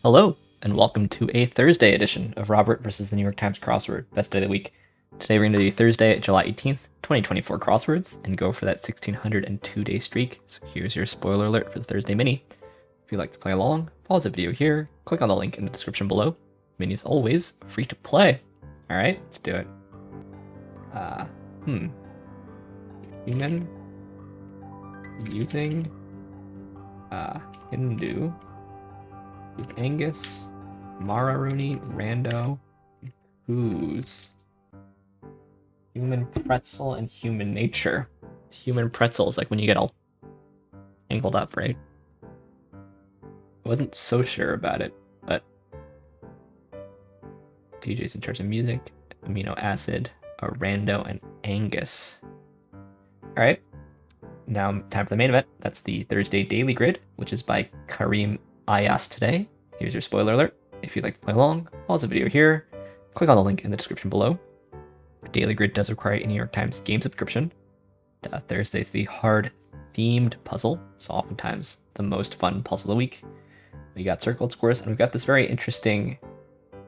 Hello, and welcome to a Thursday edition of Robert versus the New York Times Crossword, best day of the week. Today we're going to do Thursday, July 18th, 2024 crosswords, and go for that 1602-day streak. So here's your spoiler alert for the Thursday mini. If you'd like to play along, pause the video here, click on the link in the description below. Mini is always free to play. Alright, let's do it. Human using Hindu, Angus, Mararuni, Rando, Who's human pretzel and human nature. Human pretzel is like when you get all angled up, right? I wasn't so sure about it, but DJ's in charge of music, amino acid, a Rando, and Angus. Alright, now time for the main event. That's the Thursday Daily Grid, which is by Kareem Ayas today. Here's your spoiler alert. If you'd like to play along, pause the video here, click on the link in the description below. Daily Grid does require a New York Times game subscription. Thursday's the hard themed puzzle, so oftentimes the most fun puzzle of the week. We got circled squares, and we've got this very interesting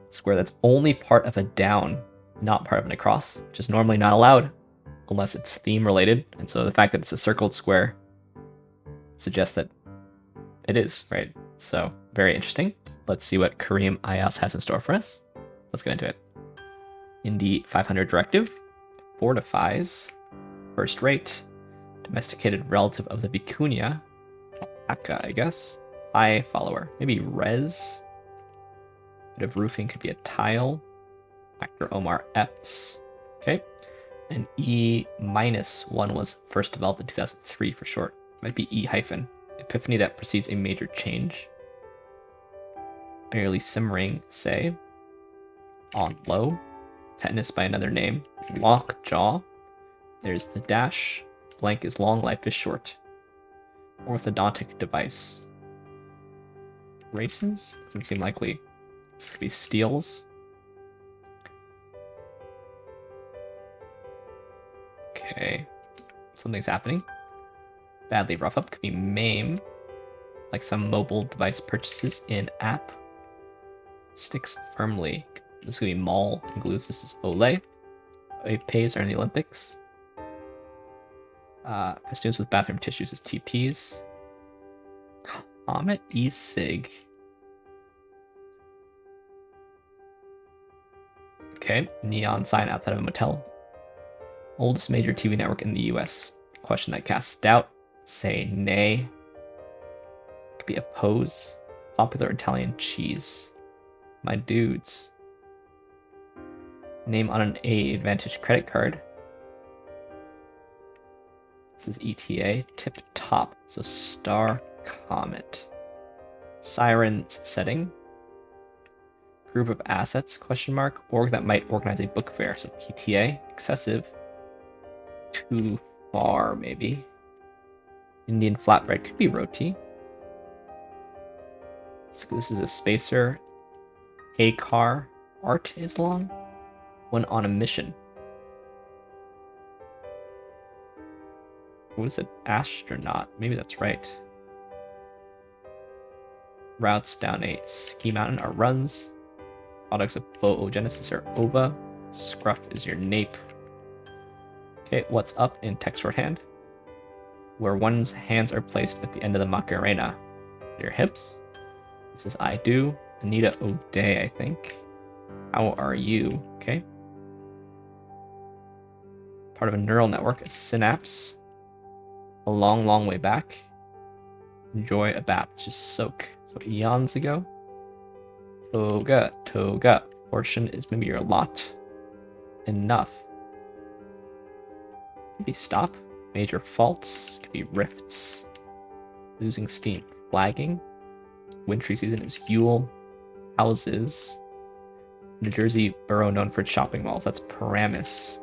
square that's only part of a down, not part of an across, which is normally not allowed unless it's theme related. And so the fact that it's a circled square suggests that it is, right? So very interesting. Let's see what Kareem Ayas has in store for us. Let's get into it. In the 500 directive, fortifies, first rate, domesticated relative of the vicuña, alpaca, I guess, high follower, maybe res, bit of roofing could be a tile, actor Omar Epps, okay, and E-1 was first developed in 2003 for short, might be E-, epiphany that precedes a major change, barely simmering, say, on low, tetanus by another name, lockjaw, there's the dash, blank is long, life is short, orthodontic device, races, doesn't seem likely, this could be steals, okay, something's happening, badly rough up, could be maim, like some mobile device purchases in app, sticks firmly, this could be mall and glues, this is Olay, pays are in the Olympics, festoons with bathroom tissues is TPs, comet e-cig, okay, neon sign outside of a motel, oldest major TV network in the US, question that casts doubt, say nay, could be oppose, popular Italian cheese, my dudes, name on an A Advantage credit card, this is ETA, tip top, so star comet, sirens setting, group of assets, question mark, org that might organize a book fair, so PTA, excessive, too far maybe, Indian flatbread, could be roti, so this is a spacer, a car, art is long, one on a mission. What is it? Astronaut. Maybe that's right. Routes down a ski mountain are runs. Products of oogenesis are ova. Scruff is your nape. Okay, what's up in text shorthand? Where one's hands are placed at the end of the Macarena. Your hips. This is I do. Anita O'Day, I think. How are you? Okay. Part of a neural network, a synapse. A long, long way back. Enjoy a bath, just soak. So eons ago. Toga. Portion is maybe your lot. Enough. Could be stop. Major faults. Could be rifts. Losing steam. Flagging. Wintry season is Yule. Houses. New Jersey borough known for its shopping malls. That's Paramus.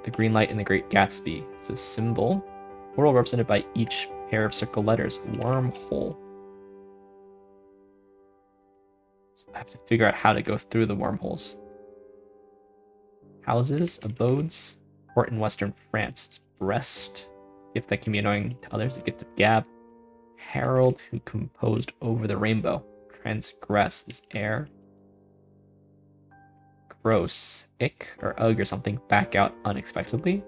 The green light in the Great Gatsby is a symbol. World represented by each pair of circle letters. Wormhole. So I have to figure out how to go through the wormholes. Houses, abodes, port in western France. It's Brest. Gift that can be annoying to others. A gift of gab. Herald who composed Over the Rainbow. Transgress is air. Gross. Ick or ugh or something. Back out unexpectedly.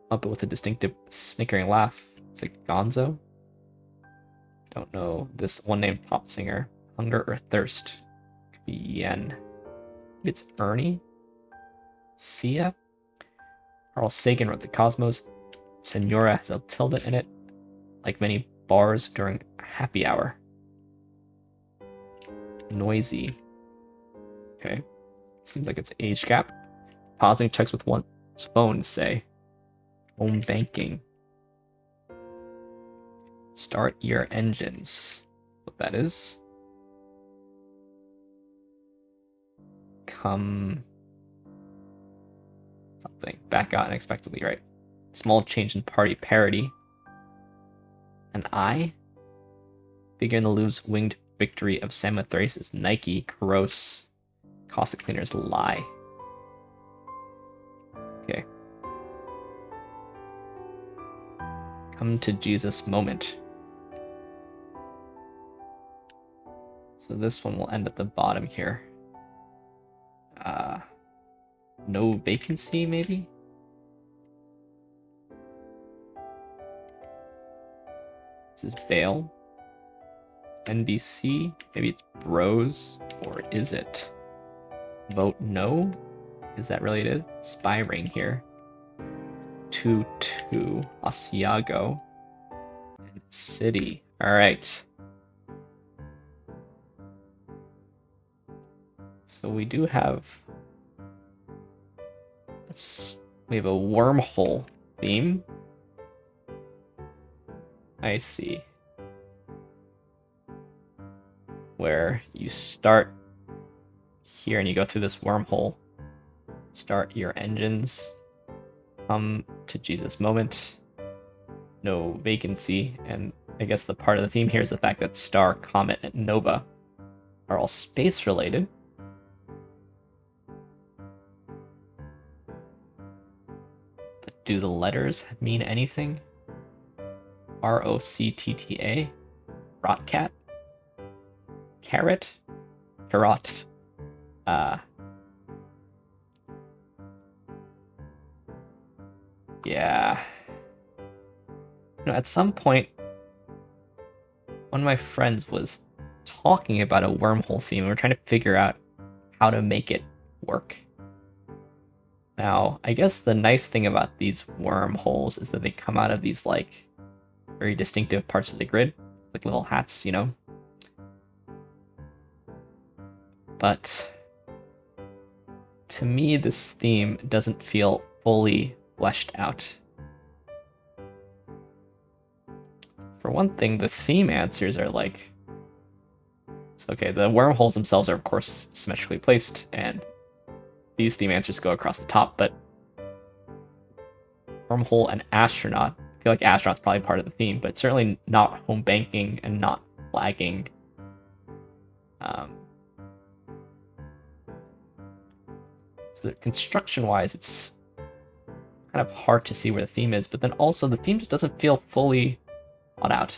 Up with a distinctive snickering laugh. It's like Gonzo. Don't know this one named pop singer. Hunger or thirst. Could be Yen. Maybe it's Ernie. Sia. Carl Sagan wrote The Cosmos. Senora has a tilde in it. Like many bars during happy hour. Noisy. Okay. Seems like it's age gap. Pausing checks with one's phone, say. Home banking. Start your engines. What that is. Come. Something. Back out unexpectedly, right? Small change in party parody. An eye? Figure in the loose winged victory of Samothrace is Nike. Gross. Caustic cleaners lie. Okay. Come to Jesus moment. So this one will end at the bottom here. No vacancy, maybe? This is bail. NBC? Maybe it's bros? Or is it? Vote no? Is that really it is? Spy ring here. 2-2. Asiago. And city. Alright. So we do have... We have a wormhole theme. I see. Where you start here and you go through this wormhole. Start your engines. Come to Jesus moment. No vacancy. And I guess the part of the theme here is the fact that star, comet, and nova are all space related. But do the letters mean anything? ROCTTA? Rotcat? Carrot? Carrot. Yeah. You know, at some point, one of my friends was talking about a wormhole theme. We were trying to figure out how to make it work. Now, I guess the nice thing about these wormholes is that they come out of these, like, very distinctive parts of the grid, like little hats, you know? But to me, this theme doesn't feel fully fleshed out. For one thing, the theme answers are like... It's okay, the wormholes themselves are, of course, symmetrically placed, and these theme answers go across the top, but wormhole and astronaut, I feel like astronaut's probably part of the theme, but certainly not home banking and not flagging. So construction-wise, it's kind of hard to see where the theme is, but then also the theme just doesn't feel fully thought out.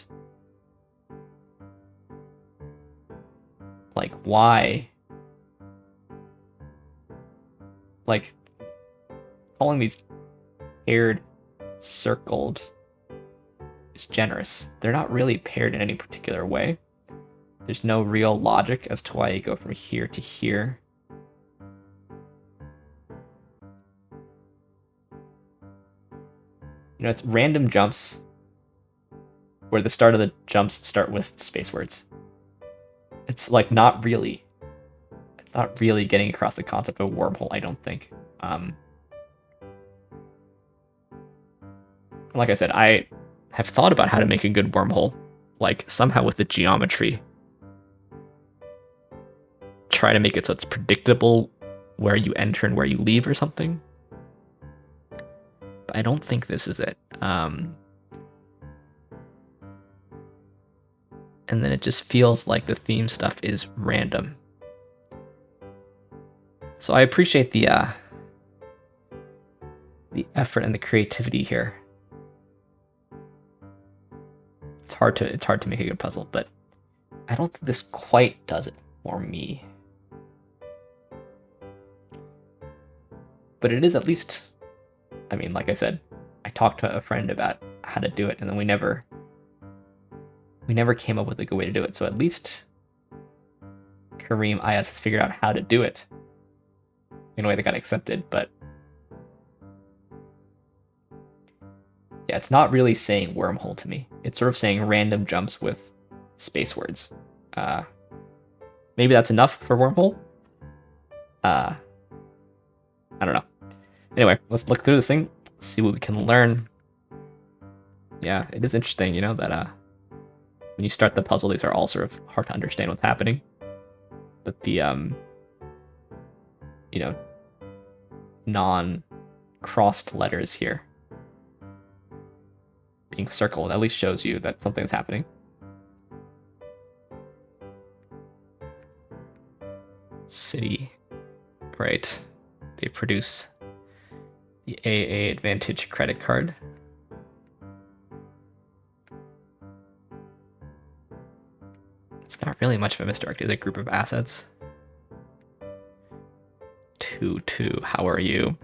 Like, why? Like, calling these paired, circled is generous. They're not really paired in any particular way. There's no real logic as to why you go from here to here. You know, it's random jumps where the start of the jumps start with space words. It's like it's not really getting across the concept of a wormhole, I don't think. Like I said, I have thought about how to make a good wormhole, like somehow with the geometry. Try to make it so it's predictable where you enter and where you leave or something. But I don't think this is it. And then it just feels like the theme stuff is random. So I appreciate the effort and the creativity here it's hard to make a good puzzle, but I don't think this quite does it for me. But it is at least, I mean, like I said, I talked to a friend about how to do it, and then we never came up with a good way to do it. So at least Kareem Ayas has figured out how to do it in a way that got accepted, but yeah, it's not really saying wormhole to me. It's sort of saying random jumps with space words. Maybe that's enough for wormhole. I don't know. Anyway, let's look through this thing, see what we can learn. Yeah, it is interesting, you know, that when you start the puzzle, these are all sort of hard to understand what's happening. But the you know, non-crossed letters here being circled at least shows you that something's happening. City, right? They produce the AA Advantage credit card. It's not really much of a misdirect. It's a group of assets. 2-2. How are you?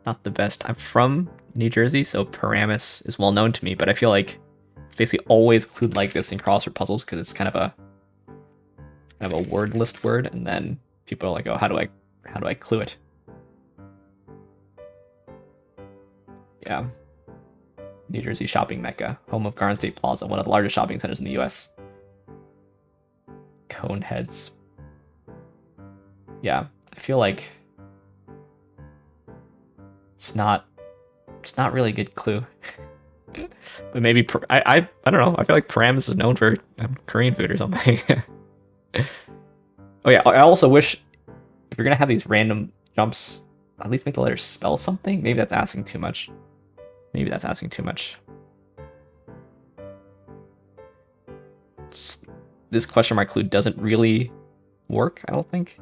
Not the best. I'm from New Jersey, so Paramus is well known to me, but I feel like it's basically always clued like this in crossword puzzles because it's kind of a word list word, and then people are like, oh, how do I clue it? Yeah. New Jersey shopping mecca, home of Garden State Plaza, one of the largest shopping centers in the US. Coneheads. Yeah, I feel like it's not really a good clue. But maybe I don't know. I feel like Paramus is known for Korean food or something. Oh yeah, I also wish if you're gonna have these random jumps, at least make the letters spell something. Maybe that's asking too much. Maybe that's asking too much. This question mark clue doesn't really work, I don't think.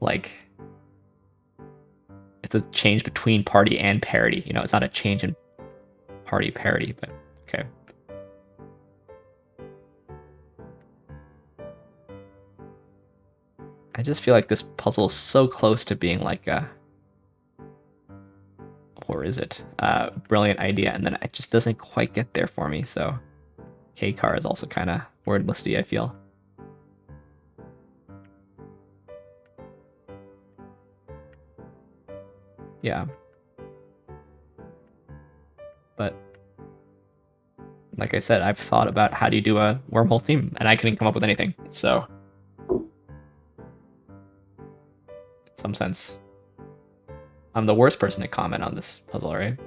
Like, it's a change between party and parody. You know, it's not a change in party parody, but okay. I just feel like this puzzle is so close to being like a, or is it a brilliant idea, and then it just doesn't quite get there for me. So K-car is also kind of wordlisty, I feel. Yeah. But like I said, I've thought about how do you do a wormhole theme, and I couldn't come up with anything. So in some sense, I'm the worst person to comment on this puzzle, right?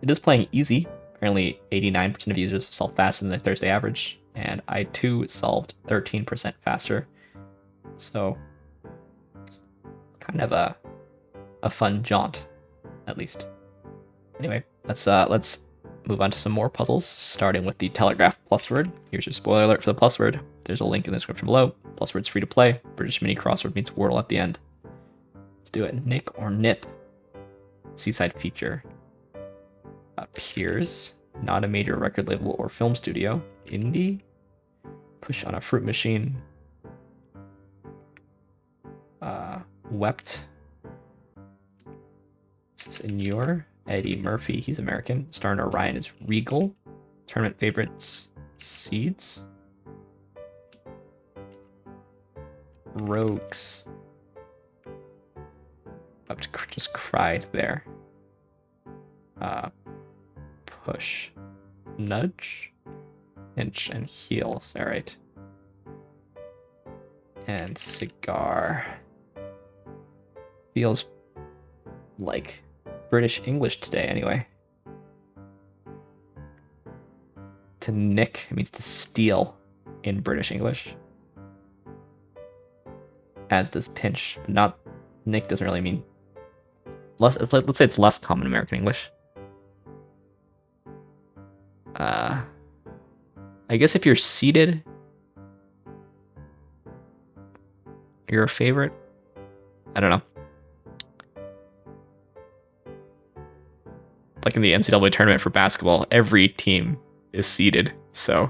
It is playing easy. Apparently 89% of users solve faster than the Thursday average, and I too solved 13% faster. So kind of a fun jaunt, at least. Anyway, let's move on to some more puzzles, starting with the Telegraph PlusWord. Here's your spoiler alert for the PlusWord. There's a link in the description below. PlusWord's free to play. British mini crossword meets Wordle at the end. Let's do it. Nick or nip? Seaside feature. Appears. Not a major record label or film studio. Indie. Push on a fruit machine. Wept. This is Inure. Eddie Murphy, he's American. Starring Orion is Regal. Tournament favorites, Seeds. Rogues. Just cried there. Push. Nudge. Inch and heels, alright. And cigar. Feels like British English today, anyway. To nick means to steal in British English. As does pinch. Not nick doesn't really mean less. Let's say it's less common American English. I guess if you're seated, you're a favorite. I don't know. like in the NCAA tournament for basketball, every team is seeded. So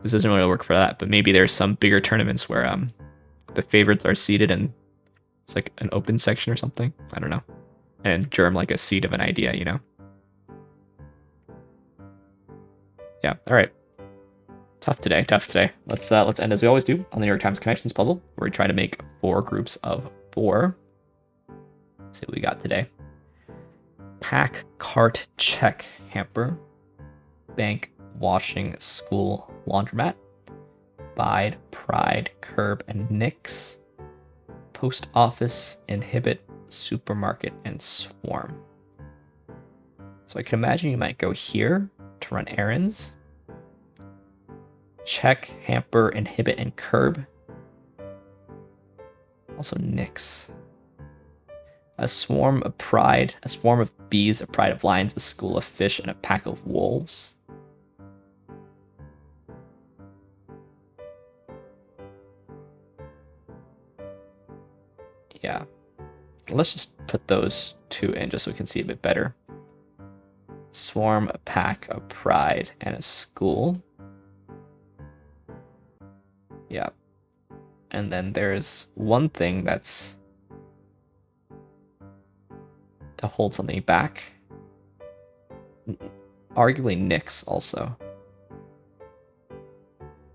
this doesn't really work for that. But maybe there's some bigger tournaments where the favorites are seeded and it's like an open section or something. I don't know. And germ like a seed of an idea, you know? Yeah, all right. Tough today. Let's end as we always do on the New York Times Connections puzzle, where we try to make 4 groups of 4. Let's see what we got today. Pack, cart, check, hamper, bank, washing, school, laundromat, bide, pride, curb, and nix, post office, inhibit, supermarket, and swarm. So I can imagine you might go here to run errands. Check, hamper, inhibit, and curb. Also nix. A swarm of pride, a swarm of bees, a pride of lions, a school of fish, and a pack of wolves. Yeah. Let's just put those 2 in just so we can see a bit better. Swarm, a pack, a pride, and a school. Yeah. And then there's one thing that's to hold something back. Arguably nix also.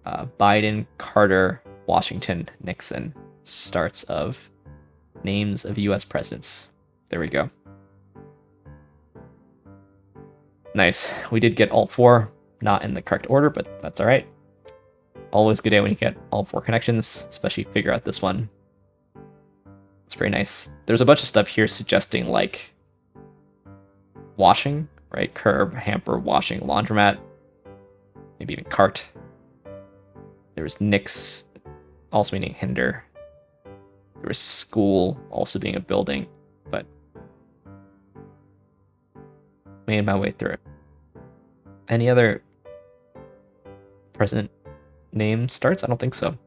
Biden, Carter, Washington, Nixon. Starts of names of US presidents. There we go. Nice. We did get all 4, not in the correct order, but that's all right. Always good day when you get all 4 connections, especially figure out this one. It's pretty nice. There's a bunch of stuff here suggesting like washing, right? Curb, hamper, washing, laundromat, maybe even cart. There was nix, also meaning hinder. There was school, also being a building, but made my way through it. Any other president name starts? I don't think so.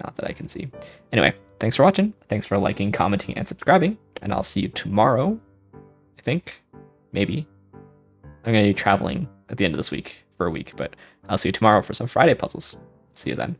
Not that I can see. Anyway, thanks for watching. Thanks for liking, commenting, and subscribing. And I'll see you tomorrow, I think. Maybe. I'm going to be traveling at the end of this week for a week, but I'll see you tomorrow for some Friday puzzles. See you then.